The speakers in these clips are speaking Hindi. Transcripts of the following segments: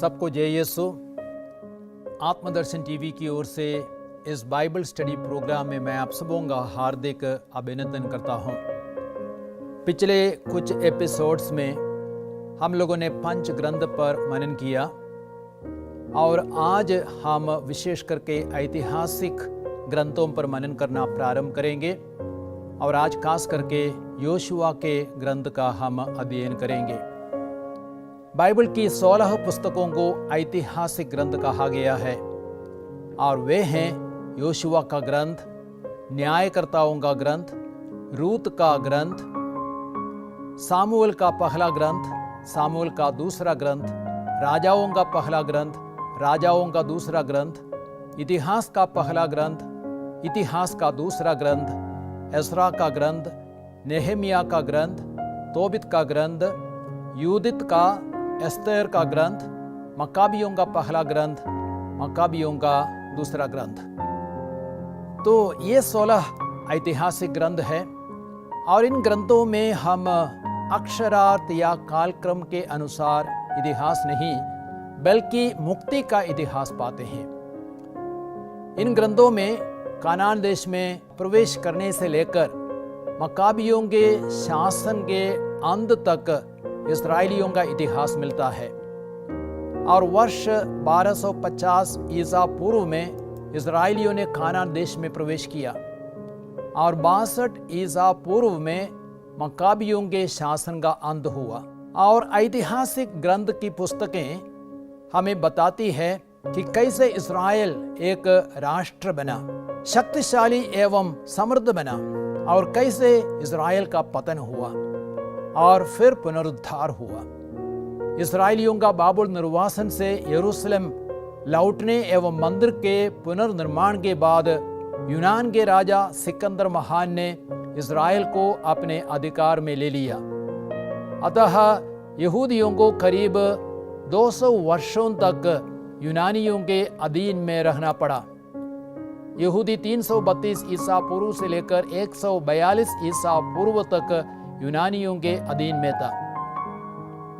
सबको जय यीशु। आत्मदर्शन टीवी की ओर से इस बाइबल स्टडी प्रोग्राम में मैं आप सबों का हार्दिक अभिनंदन करता हूं। पिछले कुछ एपिसोड्स में हम लोगों ने पंच ग्रंथ पर मनन किया और आज हम विशेष करके ऐतिहासिक ग्रंथों पर मनन करना प्रारंभ करेंगे और आज खास करके योशुआ के ग्रंथ का हम अध्ययन करेंगे। बाइबल की 16 पुस्तकों को ऐतिहासिक ग्रंथ कहा गया है और वे हैं योशुआ का ग्रंथ, न्यायकर्ताओं का ग्रंथ, रूत का ग्रंथ, सामुएल का पहला ग्रंथ, सामुएल का दूसरा ग्रंथ, राजाओं का पहला ग्रंथ, राजाओं का दूसरा ग्रंथ, इतिहास का पहला ग्रंथ, इतिहास का दूसरा ग्रंथ, एस्रा का ग्रंथ, नेहमिया का ग्रंथ, तोबित का ग्रंथ, यूदित का, एस्तेर का ग्रंथ, मक्काबियों का पहला ग्रंथ, मक्काबियों का दूसरा ग्रंथ। तो ये 16 ऐतिहासिक ग्रंथ है और इन ग्रंथों में हम अक्षरार्थ या कालक्रम के अनुसार इतिहास नहीं बल्कि मुक्ति का इतिहास पाते हैं। इन ग्रंथों में कानान देश में प्रवेश करने से लेकर मक्काबियों के शासन के अंत तक इस्राएलियों का इतिहास मिलता है और वर्ष 1250 ईसा पूर्व में इस्राएलियों ने कानान देश में प्रवेश किया और 62 ईसा पूर्व में मक्काबियों के शासन का अंत हुआ। और ऐतिहासिक ग्रंथ की पुस्तकें हमें बताती है कि कैसे इस्राएल एक राष्ट्र बना, शक्तिशाली एवं समृद्ध बना और कैसे इस्राएल का पतन हुआ और फिर पुनरुद्धार हुआ। इस्राएलियों का बाबुल निर्वासन से यरूशलेम लौटने एवं मंदिर के पुनर्निर्माण के बाद यूनान के राजा सिकंदर महान ने इस्राएल को अपने अधिकार में ले लिया। अतः यहूदियों को करीब 200 वर्षों तक यूनानियों के अधीन में रहना पड़ा। यहूदी 332 ईसा पूर्व से लेकर 142 ईसा पूर्व तक यूनानियों के अधीन में था।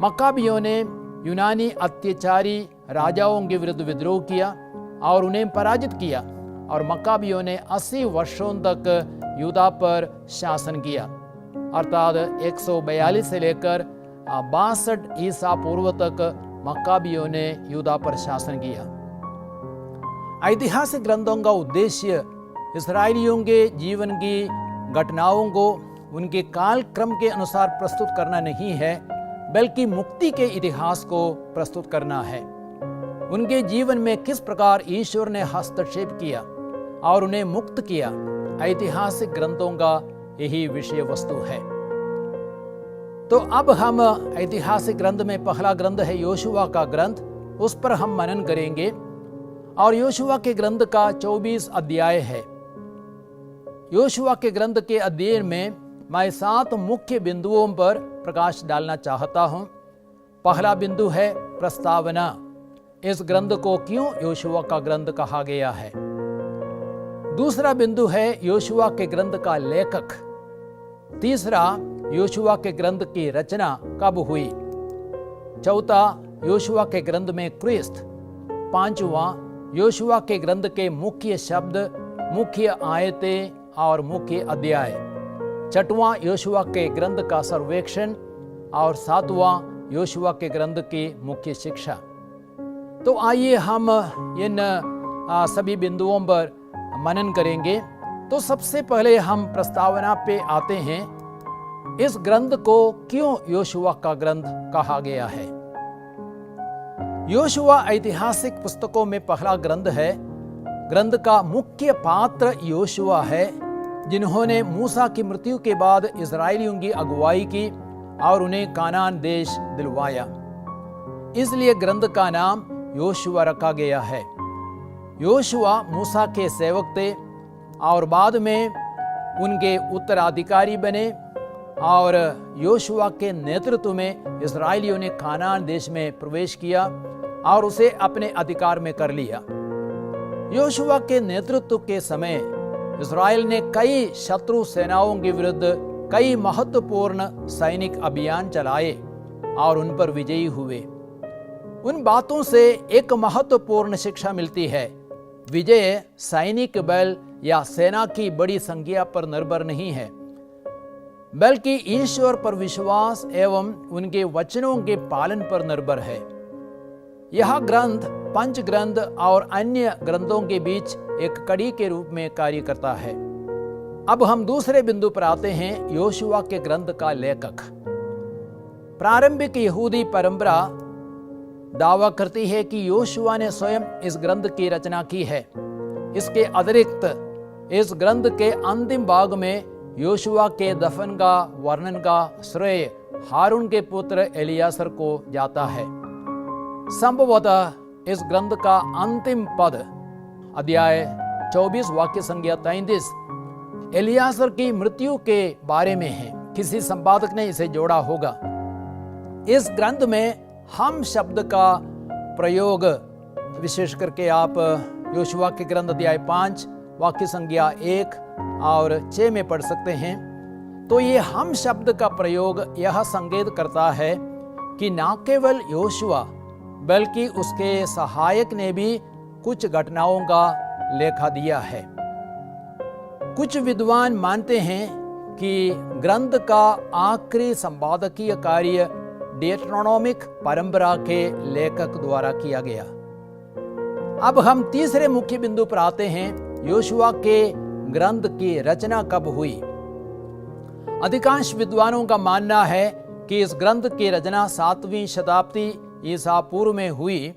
मक्काबियों ने यूनानी अत्याचारी राजाओं के विरुद्ध विद्रोह किया और उन्हें पराजित किया और मक्काबियों ने 80 वर्षों तक यूदा पर शासन किया, अर्थात 142 से लेकर 62 ईसा पूर्व तक मक्काबियों ने यूदा पर शासन किया। ऐतिहासिक ग्रंथों का उद्देश्य इस्राएलियों के जीवन की घटनाओं को उनके काल क्रम के अनुसार प्रस्तुत करना नहीं है बल्कि मुक्ति के इतिहास को प्रस्तुत करना है। उनके जीवन में किस प्रकार ईश्वर ने हस्तक्षेप किया और उन्हें मुक्त किया, ऐतिहासिक ग्रंथों का यही विषय वस्तु है। तो अब हम ऐतिहासिक ग्रंथ में पहला ग्रंथ है योशुआ का ग्रंथ, उस पर हम मनन करेंगे और योशुआ के ग्रंथ का 24 अध्याय है। योशुआ के ग्रंथ के अध्ययन में मैं 7 मुख्य बिंदुओं पर प्रकाश डालना चाहता हूं। पहला बिंदु है प्रस्तावना। इस ग्रंथ को क्यों योशुआ का ग्रंथ कहा गया है। दूसरा बिंदु है योशुआ के ग्रंथ का लेखक। तीसरा, योशुआ के ग्रंथ की रचना कब हुई। चौथा, योशुआ के ग्रंथ में क्रिस्त। पांचवा, योशुआ के ग्रंथ के मुख्य शब्द, मुख्य आयतें और मुख्य अध्याय। छठवां, योशुआ के ग्रंथ का सर्वेक्षण और सातवां, योशुआ के ग्रंथ की मुख्य शिक्षा। तो आइए हम इन सभी बिंदुओं पर मनन करेंगे। तो सबसे पहले हम प्रस्तावना पे आते हैं। इस ग्रंथ को क्यों योशुआ का ग्रंथ कहा गया है। योशुआ ऐतिहासिक पुस्तकों में पहला ग्रंथ है। ग्रंथ का मुख्य पात्र योशुआ है, जिन्होंने मूसा की मृत्यु के बाद इस्राएलियों की अगुवाई की और उन्हें कानान देश दिलवाया। इसलिए ग्रंथ का नाम योशुआ रखा गया है। योशुआ मूसा के सेवक थे और बाद में उनके उत्तराधिकारी बने और योशुआ के नेतृत्व में इस्राएलियों ने कानान देश में प्रवेश किया और उसे अपने अधिकार में कर लिया। योशुआ के नेतृत्व के समय इस्राएल ने कई शत्रु सेनाओं के विरुद्ध कई महत्वपूर्ण सैनिक अभियान चलाए और उन पर विजयी हुए। उन बातों से एक महत्वपूर्ण शिक्षा मिलती है। विजय सैनिक बल या सेना की बड़ी संख्या पर निर्भर नहीं है, बल्कि ईश्वर पर विश्वास एवं उनके वचनों के पालन पर निर्भर है। यह ग्रंथ पंच ग्रंथ और अन्य ग्रंथों के बीच एक कड़ी के रूप में कार्य करता है। अब हम दूसरे बिंदु पर आते हैं, योशुआ के ग्रंथ का लेखक। प्रारंभिक यहूदी परंपरा दावा करती है कि योशुआ ने स्वयं इस ग्रंथ की रचना की है। इसके अतिरिक्त इस ग्रंथ के अंतिम भाग में योशुआ के दफन का वर्णन का श्रेय हारून के पुत्र एलियासर को जाता है। संभवतः इस ग्रंथ का अंतिम पद अध्याय 24 वाक्य संख्या 33 एलियासर की मृत्यु के बारे में है। किसी संपादक ने इसे जोड़ा होगा। इस ग्रंथ में हम शब्द का प्रयोग विशेष करके आप योशुआ के ग्रंथ अध्याय 5 वाक्य संख्या 1 और 6 में पढ़ सकते हैं। तो ये हम शब्द का प्रयोग यह संकेत करता है कि न केवल योशुआ बल्कि उसके सहायक ने भी कुछ घटनाओं का लेखा दिया है। कुछ विद्वान मानते हैं कि ग्रंथ का आखिरी संपादकीय कार्य डेट्रोनोमिक परंपरा के लेखक द्वारा किया गया। अब हम तीसरे मुख्य बिंदु पर आते हैं, योशुआ के ग्रंथ की रचना कब हुई। अधिकांश विद्वानों का मानना है कि इस ग्रंथ की रचना 7वीं शताब्दी ईसा पूर्व में हुई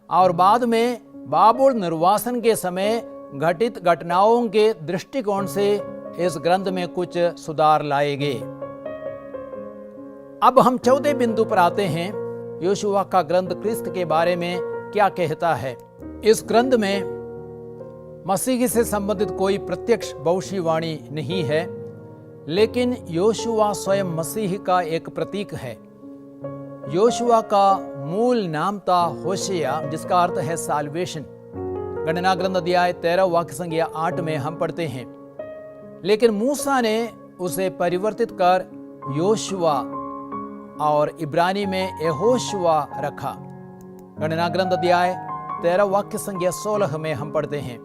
और बाद में बाबुल निर्वासन के समय घटित घटनाओं के दृष्टिकोण से इस ग्रंथ में कुछ सुधार लाए गए। अब हम चौथे बिंदु पर आते हैं, योशुआ का ग्रंथ क्रिस्त के बारे में क्या कहता है। इस ग्रंथ में मसीह से संबंधित कोई प्रत्यक्ष भविष्यवाणी नहीं है, लेकिन योशुआ स्वयं मसीह का एक प्रतीक है। योशुआ का मूल नाम था होशिया, जिसका अर्थ है साल्वेशन। गणना ग्रंथ अध्याय 13 वाक्य संख्या 8 में हम पढ़ते हैं। लेकिन मूसा ने उसे परिवर्तित कर योशुआ और इब्रानी में यहोशुआ रखा। गणना ग्रंथ अध्याय 13 वाक्य संख्या 16 में हम पढ़ते हैं।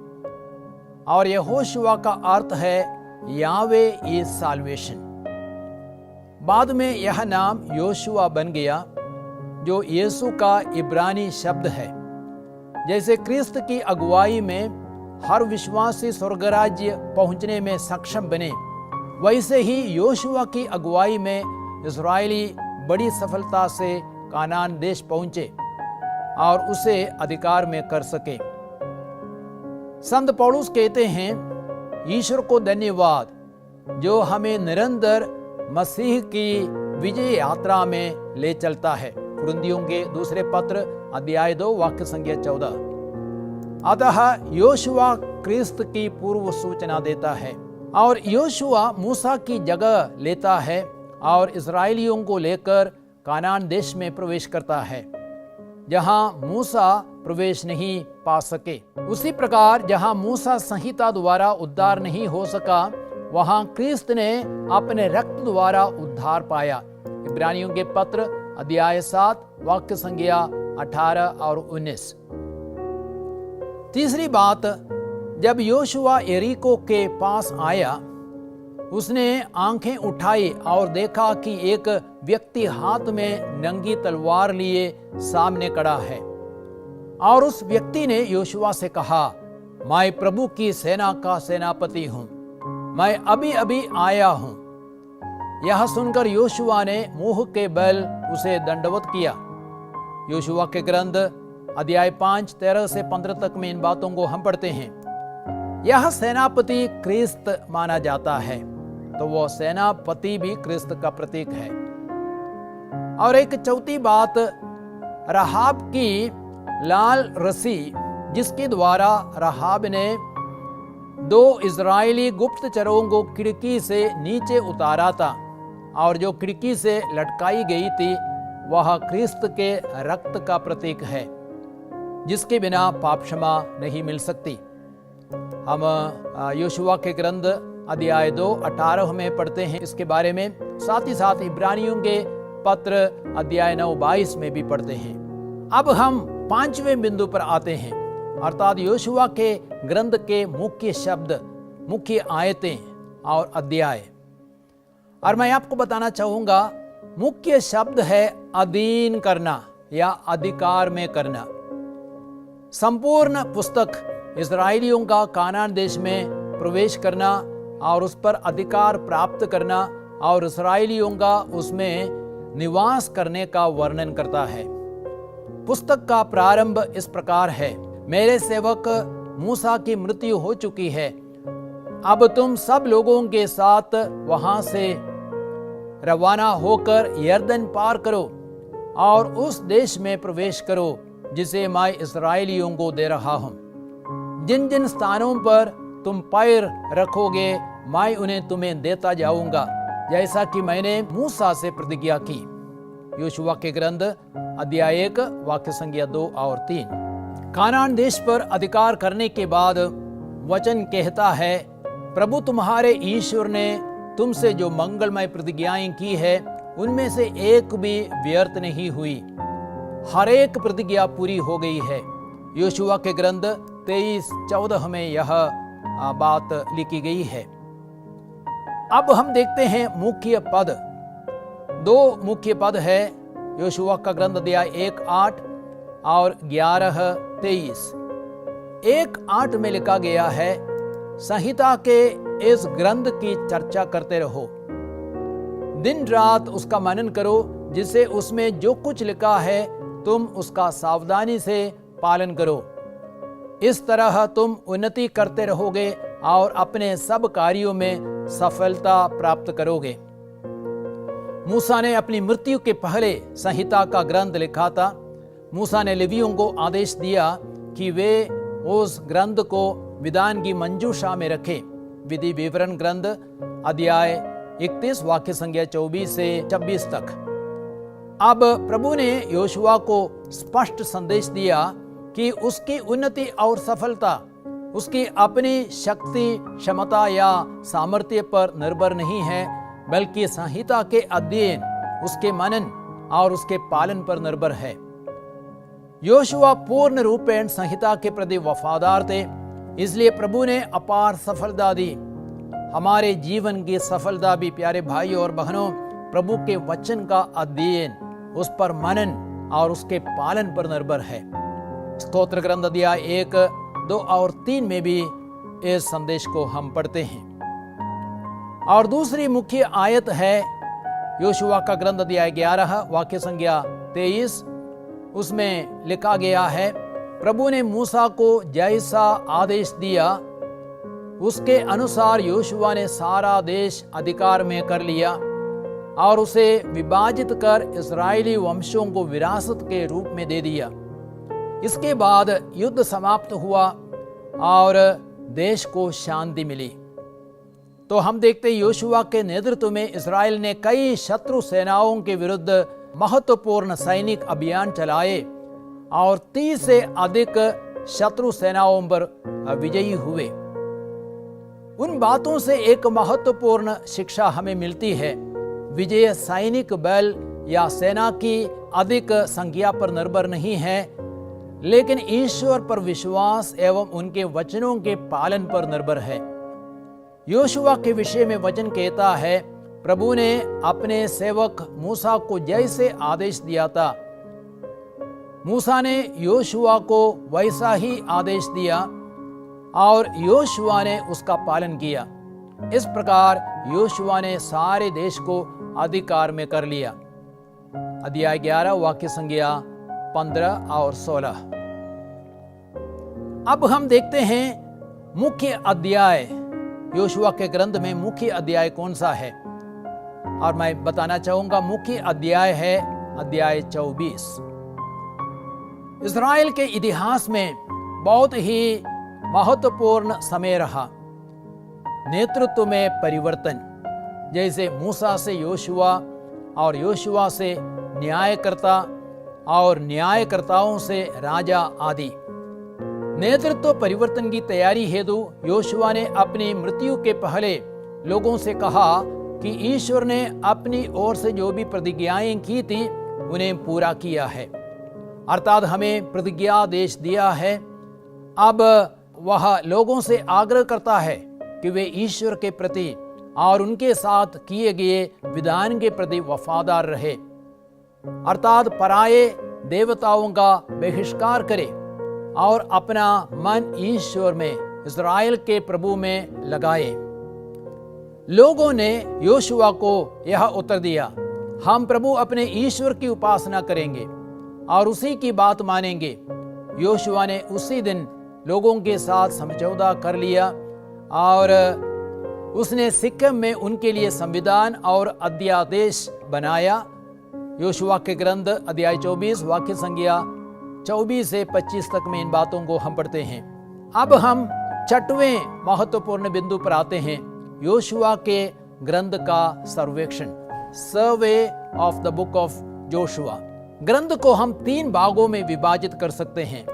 और यहोशुआ का अर्थ है यावे इज साल्वेशन। बाद में यह नाम योशुआ बन गया, जो यीशु का इब्रानी शब्द है। जैसे क्रिस्त की अगुवाई में हर विश्वासी स्वर्गराज्य पहुंचने में सक्षम बने, वैसे ही योशुआ की अगुवाई में इस्राएली बड़ी सफलता से कानान देश पहुंचे और उसे अधिकार में कर सके। संत पौलुस कहते हैं, ईश्वर को धन्यवाद जो हमें निरंतर मसीह की विजय यात्रा में ले चलता है। कुरिन्थियों के दूसरे पत्र अध्याय 2 वाक्य संख्या 14। अतः योशुआ क्रिस्त की पूर्व सूचना देता है और योशुआ मूसा की जगह लेता है और इस्राएलियों को लेकर कानान देश में प्रवेश करता है, जहां मूसा प्रवेश नहीं पा सके। उसी प्रकार जहां मूसा संहिता द्वारा उद्धार नहीं हो सका, वहां क्रिस्त ने अपने रक्त द्वारा उद्धार पाया। इब्रानियों के पत्र अध्याय 7 वाक्य संख्या 18 और 19। तीसरी बात, जब योशुआ यरीको के पास आया, उसने आंखें उठाई और देखा कि एक व्यक्ति हाथ में नंगी तलवार लिए सामने खड़ा है। और उस व्यक्ति ने योशुआ से कहा, मैं प्रभु की सेना का सेनापति हूं, मैं अभी अभी आया हूं। यह सुनकर योशुआ ने मुंह के बल उसे दंडवत किया। योशुआ के ग्रंथ अध्याय 5 13 से 15 तक में इन बातों को हम पढ़ते हैं। यह सेनापति क्रिस्त माना जाता है, तो वो सेनापति भी क्रिस्त का प्रतीक है। और एक चौथी बात, रहाब की लाल रस्सी जिसके द्वारा रहाब ने 2 इजरायली गुप्तचरों को खिड़की से नीचे उतारा था और जो खिड़की से लटकाई गई थी, वह क्रिस्त के रक्त का प्रतीक है, जिसके बिना पाप क्षमा नहीं मिल सकती। हम योशुआ के ग्रंथ अध्याय 2 18 में पढ़ते हैं इसके बारे में। साथ ही साथ इब्रानियों के पत्र अध्याय 9 22 में भी पढ़ते हैं। अब हम 5वें बिंदु पर आते हैं, अर्थात योशुआ के ग्रंथ के मुख्य शब्द, मुख्य आयतें और अध्याय। और मैं आपको बताना चाहूंगा, मुख्य शब्द है अधीन करना या अधिकार में करना। संपूर्ण पुस्तक इस्राएलियों का कानान देश में प्रवेश करना और उस पर अधिकार प्राप्त करना और इस्राएलियों का उसमें निवास करने का वर्णन करता है। पुस्तक का प्रारंभ इस प्रकार है, मेरे सेवक मूसा की मृत्यु हो चुकी है, अब तुम सब लोगों के साथ वहां से रवाना होकर यरदन पार करो और उस देश में प्रवेश करो जिसे मैं इस्राएलियों को दे रहा हूं। जिन जिन स्थानों पर तुम पैर रखोगे मैं उन्हें तुम्हें देता जाऊंगा, जैसा कि मैंने मूसा से प्रतिज्ञा की। योशुआ के ग्रंथ अध्याय 1 वाक्य संख्या 2 और 3। कानान देश पर अधिकार करने के बाद वचन कहता है, प्रभु तुम्हारे ईश्वर ने तुमसे जो मंगलमय प्रतिज्ञाएं की है उनमें से एक भी व्यर्थ नहीं हुई, हर एक प्रतिज्ञा पूरी हो गई है। योशुआ के ग्रंथ 23:14 में यह बात लिखी गई है। अब हम देखते हैं मुख्य पद। 2 मुख्य पद है योशुआ का ग्रंथ अध्याय 1:8 और 11:23। 1:8 में लिखा गया है, संहिता के इस ग्रंथ की चर्चा करते रहो, दिन रात उसका मनन करो, जिससे उसमें जो कुछ लिखा है तुम उसका सावधानी से पालन करो। इस तरह तुम उन्नति करते रहोगे और अपने सब कार्यों में सफलता प्राप्त करोगे। मूसा ने अपनी मृत्यु के पहले संहिता का ग्रंथ लिखा था। मूसा ने लेवियों को आदेश दिया कि वे उस ग्रंथ को विधान की मंजूषा में रखें। विधि विवरण ग्रंथ अध्याय 31 वाक्य संख्या 24 से 26 तक। अब प्रभु ने योशुआ को स्पष्ट संदेश दिया कि उसकी उन्नति और सफलता उसकी अपनी शक्ति, क्षमता या सामर्थ्य पर निर्भर नहीं है, बल्कि संहिता के अध्ययन, उसके मनन और उसके पालन पर निर्भर है। योशुआ पूर्ण रूपेण संहिता के प्रति वफादार थे, इसलिए प्रभु ने अपार सफलता दी। हमारे जीवन की सफलता भी प्यारे भाई और बहनों, प्रभु के वचन का अध्ययन, उस पर मनन और उसके पालन पर निर्भर है। स्तोत्र ग्रंथ अध्याय 1, 2 और 3 में भी इस संदेश को हम पढ़ते हैं। और दूसरी मुख्य आयत है योशुआ का ग्रंथ अध्याय 11 वाक्य संख्या 23। उसमें लिखा गया है, प्रभु ने मूसा को जैसा आदेश दिया उसके अनुसार योशुआ ने सारा देश अधिकार में कर लिया और उसे विभाजित कर इस्राएली वंशों को विरासत के रूप में दे दिया। इसके बाद युद्ध समाप्त हुआ और देश को शांति मिली। तो हम देखते योशुआ के नेतृत्व में इस्राएल ने कई शत्रु सेनाओं के विरुद्ध महत्वपूर्ण सैनिक अभियान चलाए और 30 से अधिक शत्रु सेनाओं पर विजयी हुए। उन बातों से एक महत्वपूर्ण शिक्षा हमें मिलती है। विजय सैनिक बल या सेना की अधिक संख्या पर निर्भर नहीं है, लेकिन ईश्वर पर विश्वास एवं उनके वचनों के पालन पर निर्भर है। योशुआ के विषय में वचन कहता है, प्रभु ने अपने सेवक मूसा को जैसे आदेश दिया था, मूसा ने योशुआ को वैसा ही आदेश दिया और योशुआ ने उसका पालन किया। इस प्रकार योशुआ ने सारे देश को अधिकार में कर लिया। अध्याय 11 वाक्य संख्या 15 और 16। अब हम देखते हैं मुख्य अध्याय। योशुआ के ग्रंथ में मुख्य अध्याय कौन सा है, और मैं बताना चाहूंगा मुख्य अध्याय है अध्याय 24। इस्राएल के इतिहास में बहुत ही महत्वपूर्ण समय रहा। नेतृत्व में परिवर्तन, जैसे मूसा से योशुआ और योशुआ से न्यायकर्ता और न्यायकर्ताओं से राजा आदि। नेतृत्व परिवर्तन की तैयारी हेतु योशुआ ने अपनी मृत्यु के पहले लोगों से कहा कि ईश्वर ने अपनी ओर से जो भी प्रतिज्ञाएं की थी उन्हें पूरा किया है। अर्थात हमें प्रतिज्ञा देश दिया है। अब वह लोगों से आग्रह करता है कि वे ईश्वर के प्रति और उनके साथ किए गए विधान के प्रति वफादार रहे, अर्थात पराये देवताओं का बहिष्कार करे और अपना मन ईश्वर में, इस्राएल के प्रभु में लगाए। लोगों ने योशुआ को यह उत्तर दिया, हम प्रभु अपने ईश्वर की उपासना करेंगे और उसी की बात मानेंगे। योशुआ ने उसी दिन लोगों के साथ समझौता कर लिया और उसने सिक्किम में उनके लिए संविधान और अध्यादेश बनाया। योशुआ के ग्रंथ अध्याय 24 वाक्य संख्या 24 से 25 तक में इन बातों को हम पढ़ते हैं। अब हम 6वें महत्वपूर्ण बिंदु पर आते हैं, योशुआ के ग्रंथ का सर्वेक्षण, survey of the book of Joshua. ग्रंथ को हम 3 भागों में विभाजित कर सकते हैं।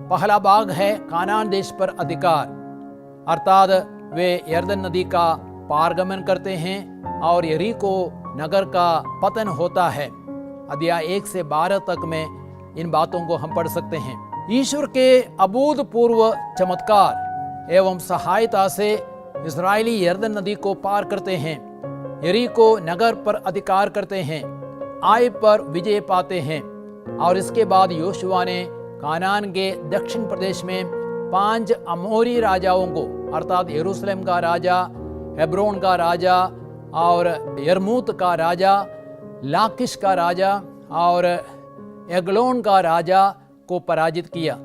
पहला भाग है कानान देश पर अधिकार, अर्थात वे यरदन नदी का पारगमन करते हैं और यरीको नगर का पतन होता है। अध्याय 1 से 12 तक में इन बातों को हम पढ़ सकते हैं। ईश्वर के अभूतपूर्व चमत्कार एवं सहायता से इस्राएली यरदन नदी को पार करते हैं, यरीको नगर पर अधिकार करते हैं, आय पर विजय पाते हैं और इसके बाद योशुआ ने कानान के दक्षिण प्रदेश में 5 अमोरी राजाओं को, अर्थात यरूशलेम का राजा, हेब्रोन का राजा और यरमूत का राजा, लाकिश का राजा और एग्लोन का राजा को पराजित किया।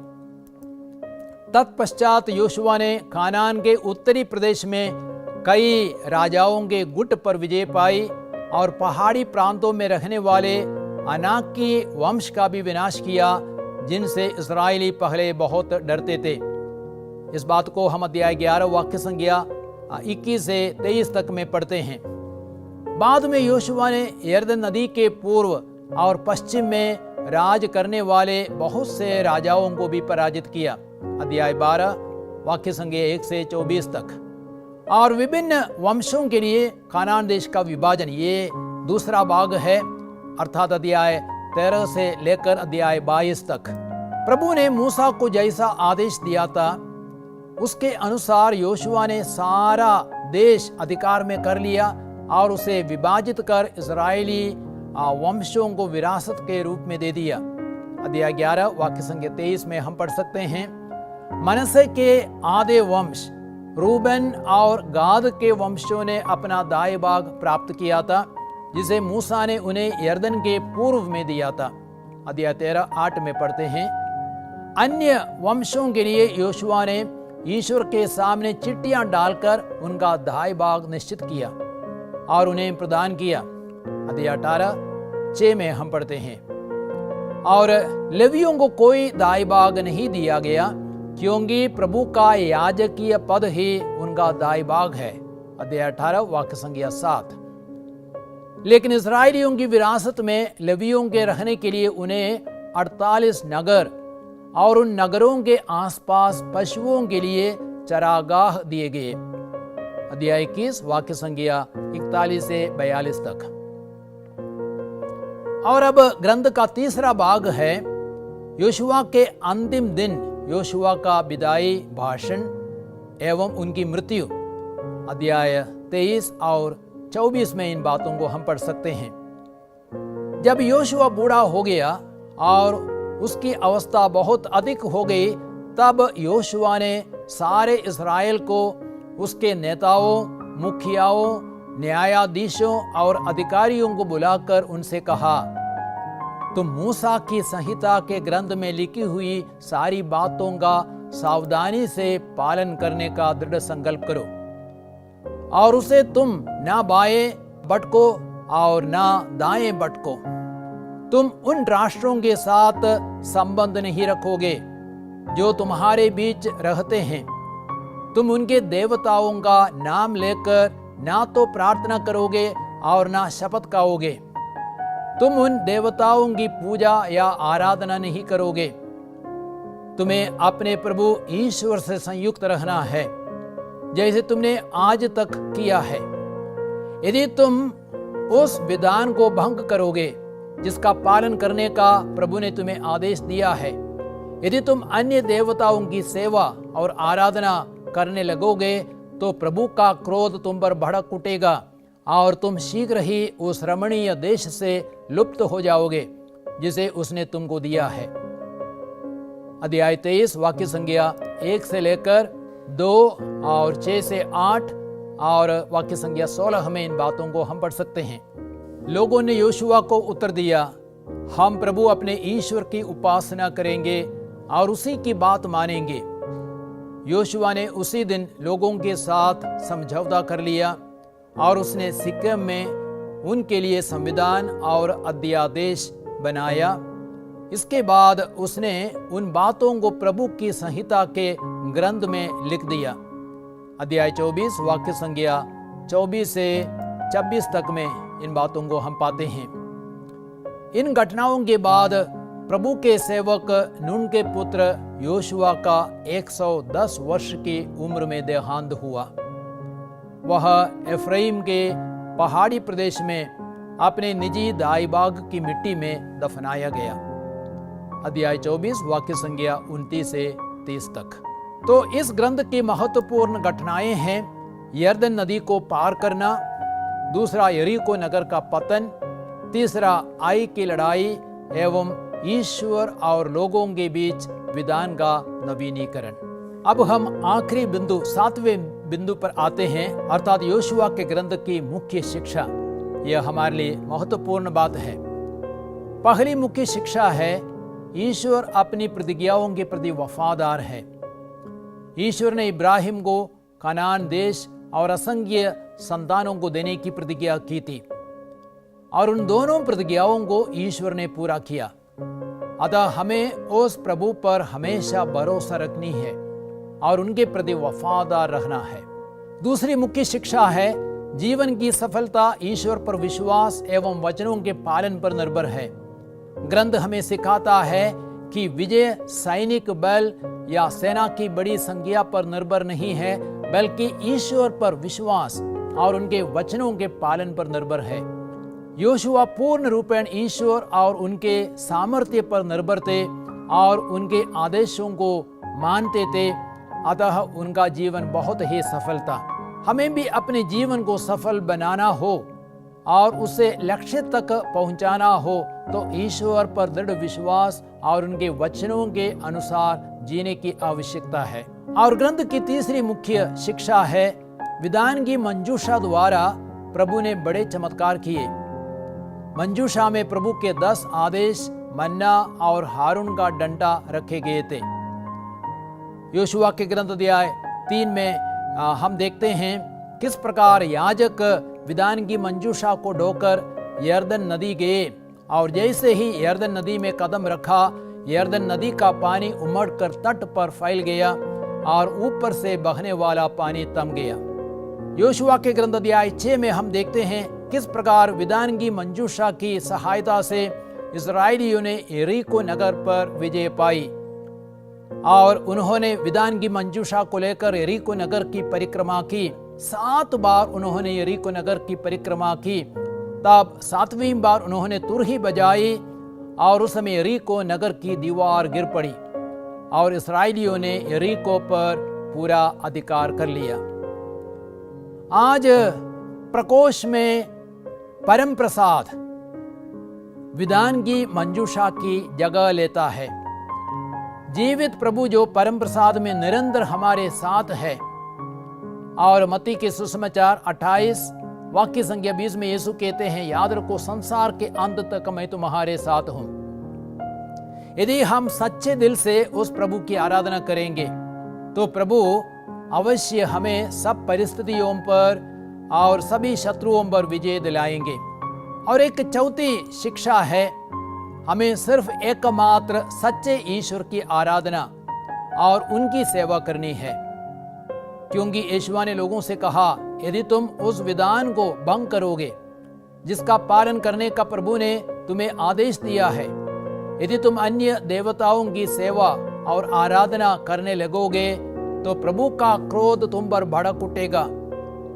तत्पश्चात योशुआ ने कानान के उत्तरी प्रदेश में कई राजाओं के गुट पर विजय पाई और पहाड़ी प्रांतों में रहने वाले अनाक की वंश का भी विनाश किया, जिनसे इस्राएली पहले बहुत डरते थे। इस बात को हम अध्याय 11 वाक्य संख्या 21 से 23 तक में पढ़ते हैं। बाद में योशुआ ने यरदन नदी के पूर्व और पश्चिम में राज करने वाले बहुत से राजाओं को भी पराजित किया। अध्याय 12 वाक्य संख्या 1 से 24 तक। और विभिन्न वंशों के लिए कानान देश का विभाजन, ये दूसरा भाग है, अर्थात अध्याय 13 से लेकर अध्याय 22 तक। प्रभु ने मूसा को जैसा आदेश दिया था उसके अनुसार योशुआ ने सारा देश अधिकार में कर लिया और उसे विभाजित कर इस्राएली वंशों को विरासत के रूप में दे दिया। अध्याय 11 वाक्य संख्या 23 में हम पढ़ सकते हैं, मनसे के आधे वंश रूबन और गाद के वंशों ने अपना दाएं भाग प्राप्त किया था, जिसे मूसा ने उन्हें यरदन के पूर्व में दिया था। अध्याय 13:8 में पढ़ते हैं, अन्य वंशों के लिए योशुआ ने ईश्वर के सामने चिट्ठियां डालकर उनका दाएं भाग निश्चित किया और उन्हें प्रदान किया। अध्याय 18:6 में हम पढ़ते हैं, और लेवियों को कोई दाएं भाग नहीं दिया गया, क्योंकि प्रभु का याजकीय पद ही उनका दाएं भाग है। अध्याय 18 वाक्य संख्या 7। लेकिन इस्राएलियों की विरासत में लेवियों के रहने के लिए उन्हें 48 नगर और उन नगरों के आसपास पशुओं के लिए चरागाह दिए गए। अध्याय 21 वाक्य संख्या 41 से 42 तक। और अब ग्रंथ का तीसरा भाग है योशुआ के अंतिम दिन, योशुआ का विदाई भाषण एवं उनकी मृत्यु। अध्याय 23 और 24 में इन बातों को हम पढ़ सकते हैं। जब योशुआ बूढ़ा हो गया और उसकी अवस्था बहुत अधिक हो गई, तब योशुआ ने सारे इस्राएल को उसके नेताओं, मुखियाओं, न्यायाधीशों और अधिकारियों को बुलाकर उनसे कहा, तुम मूसा की संहिता के ग्रंथ में लिखी हुई सारी बातों का सावधानी से पालन करने का दृढ़ संकल्प करो और उसे तुम ना बाएं भटको और ना दाएं भटको। तुम उन राष्ट्रों के साथ संबंध नहीं रखोगे जो तुम्हारे बीच रहते हैं। तुम उनके देवताओं का नाम लेकर ना तो प्रार्थना करोगे और ना शपथ खाओगे। तुम उन देवताओं की पूजा या आराधना नहीं करोगे। तुम्हें अपने प्रभु ईश्वर से संयुक्त रहना है, जैसे तुमने आज तक किया है। यदि तुम उस विधान को भंग करोगे जिसका पालन करने का प्रभु ने तुम्हें आदेश दिया है। यदि तुम अन्य देवताओं की सेवा और आराधना करने लगोगे तो प्रभु का क्रोध तुम पर भड़क उठेगा और तुम शीघ्र ही उस रमणीय देश से लुप्त हो जाओगे जिसे उसने तुमको दिया है। अध्याय 23 वाक्य संज्ञा 1 से लेकर 2 और 6 से 8 और वाक्य संज्ञा 16 में इन बातों को हम पढ़ सकते हैं। लोगों ने योशुआ को उत्तर दिया, हम प्रभु अपने ईश्वर की उपासना करेंगे और उसी की बात मानेंगे। योशुआ ने उसी दिन लोगों के साथ समझौता कर लिया और उसने सिक्किम में उनके लिए संविधान और अध्यादेश बनाया। इसके बाद उसने उन बातों को प्रभु की संहिता के ग्रंथ में लिख दिया। अध्याय 24 वाक्य संज्ञा 24 से 26 तक में इन बातों को हम पाते हैं। इन घटनाओं के बाद प्रभु के सेवक नून के पुत्र योशुआ का 110 वर्ष की उम्र में देहांत हुआ। वह एफ्राइम के पहाड़ी प्रदेश में अपने निजी दाई बाग की मिट्टी में दफनाया गया। अध्याय 24 वाक्य संज्ञा 29 से 30 तक। तो इस ग्रंथ की महत्वपूर्ण घटनाएं हैं यरदन नदी को पार करना, दूसरा यरीको नगर का पतन, तीसरा आई की लड़ाई एवं ईश्वर और लोगों के बीच विधान का नवीनीकरण। अब हम आखिरी बिंदु 7वें बिंदु पर आते हैं, अर्थात योशुआ के ग्रंथ की मुख्य शिक्षा। यह हमारे लिए महत्वपूर्ण बात है। पहली मुख्य शिक्षा है ईश्वर अपनी प्रतिज्ञाओं के प्रति वफादार है। ईश्वर ने इब्राहिम को कनान देश और असंख्य संतानों को देने की प्रतिज्ञा की थी और उन दोनों प्रतिज्ञाओं को ईश्वर ने पूरा किया। अतः हमें उस प्रभु पर हमेशा भरोसा रखनी है और उनके प्रति वफादार रहना है। दूसरी मुख्य शिक्षा है जीवन की सफलता ईश्वर पर विश्वास एवं वचनों के पालन पर निर्भर है। ग्रंथ हमें सिखाता है कि विजय सैनिक बल या सेना की बड़ी संख्या पर निर्भर नहीं है, बल्कि ईश्वर पर विश्वास और उनके वचनों के पालन पर निर्भर है। योशुआ पूर्ण रूपेण ईश्वर और उनके सामर्थ्य पर निर्भर थे और उनके आदेशों को मानते थे, अतः उनका जीवन बहुत ही सफल था। हमें भी अपने जीवन को सफल बनाना हो और उसे लक्ष्य तक पहुंचाना हो तो ईश्वर पर दृढ़ विश्वास और उनके वचनों के अनुसार जीने की आवश्यकता है। और ग्रंथ की तीसरी मुख्य शिक्षा है विधान की मंजूषा द्वारा प्रभु ने बड़े चमत्कार किए। मंजूषा में प्रभु के 10 आदेश, मन्ना और हारून का डंडा रखे गए थे। योशुआ के ग्रंथ अध्याय 3 में हम देखते हैं किस प्रकार याजक विधान की मंजूषा को ढोकर यरदन नदी गए और जैसे ही यरदन नदी में कदम रखा, यरदन नदी का पानी उमड़कर तट पर फैल गया और ऊपर से बहने वाला पानी थम गया। योशुआ के ग्रंथ अध्याय 6 में हम देखते हैं किस प्रकार विधान की मंजूषा की सहायता से इस्राएलियों ने यरीको नगर पर विजय पाई और उन्होंने विधान की मंजूषा को लेकर यरीको नगर की परिक्रमा की। 7 बार उन्होंने यरीको नगर की परिक्रमा की। तब 7वीं बार उन्होंने तुरही बजाई और उस समय यरीको नगर की दीवार गिर पड़ी और इस्राएलियों ने यरीको पर पूरा अधिकार कर लिया। आज प्रकोष्ठ में परम प्रसाद विधान की मंजूषा की जगह लेता है। जीवित प्रभु जो परम प्रसाद में निरंतर हमारे साथ है। और मत्ती के सुसमाचार 28 वाक्य संख्या 20 में यीशु कहते हैं, याद रखो संसार के अंत तक मैं तुम्हारे साथ हूं। यदि हम सच्चे दिल से उस प्रभु की आराधना करेंगे तो प्रभु अवश्य हमें सब परिस्थितियों पर और सभी शत्रुओं पर विजय दिलाएंगे। और एक चौथी शिक्षा है, हमें सिर्फ एकमात्र सच्चे ईश्वर की आराधना और उनकी सेवा करनी है, क्योंकि यीशुआ ने लोगों से कहा, यदि तुम उस विधान को भंग करोगे जिसका पालन करने का प्रभु ने तुम्हें आदेश दिया है, यदि तुम अन्य देवताओं की सेवा और आराधना करने लगोगे तो प्रभु का क्रोध तुम पर भड़क उठेगा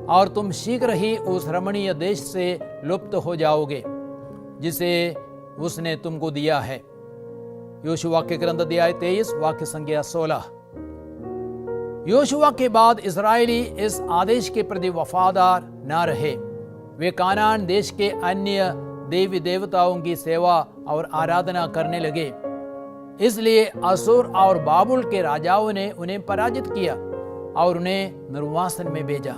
और तुम शीघ्र ही उस रमणीय देश से लुप्त हो जाओगे जिसे उसने तुमको दिया है। योशुआ के ग्रंथ अध्याय 23 वाक्य संख्या 16। योशुआ के बाद इस्राएली इस आदेश के प्रति वफादार न रहे। वे कानान देश के अन्य देवी देवताओं की सेवा और आराधना करने लगे। इसलिए असुर और बाबुल के राजाओं ने उन्हें पराजित किया और उन्हें निर्वासन में भेजा।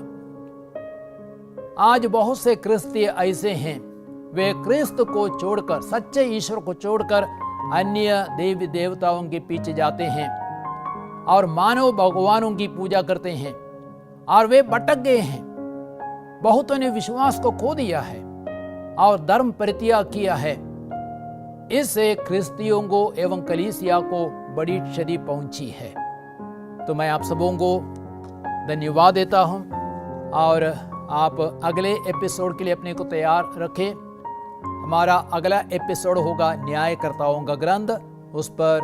आज बहुत से क्रिस्ती ऐसे हैं, वे क्रिस्त को छोड़कर, सच्चे ईश्वर को छोड़कर अन्य देवी देवताओं के पीछे जाते हैं और मानव भगवानों की पूजा करते हैं और वे भटक गए हैं। बहुतों ने विश्वास को खो दिया है और धर्म परित्याग किया है। इससे क्रिस्तियों को एवं कलीसिया को बड़ी क्षति पहुंची है। तो मैं आप सबों को धन्यवाद देता हूं और आप अगले एपिसोड के लिए अपने को तैयार रखें। हमारा अगला एपिसोड होगा न्यायकर्ताओं का ग्रंथ, उस पर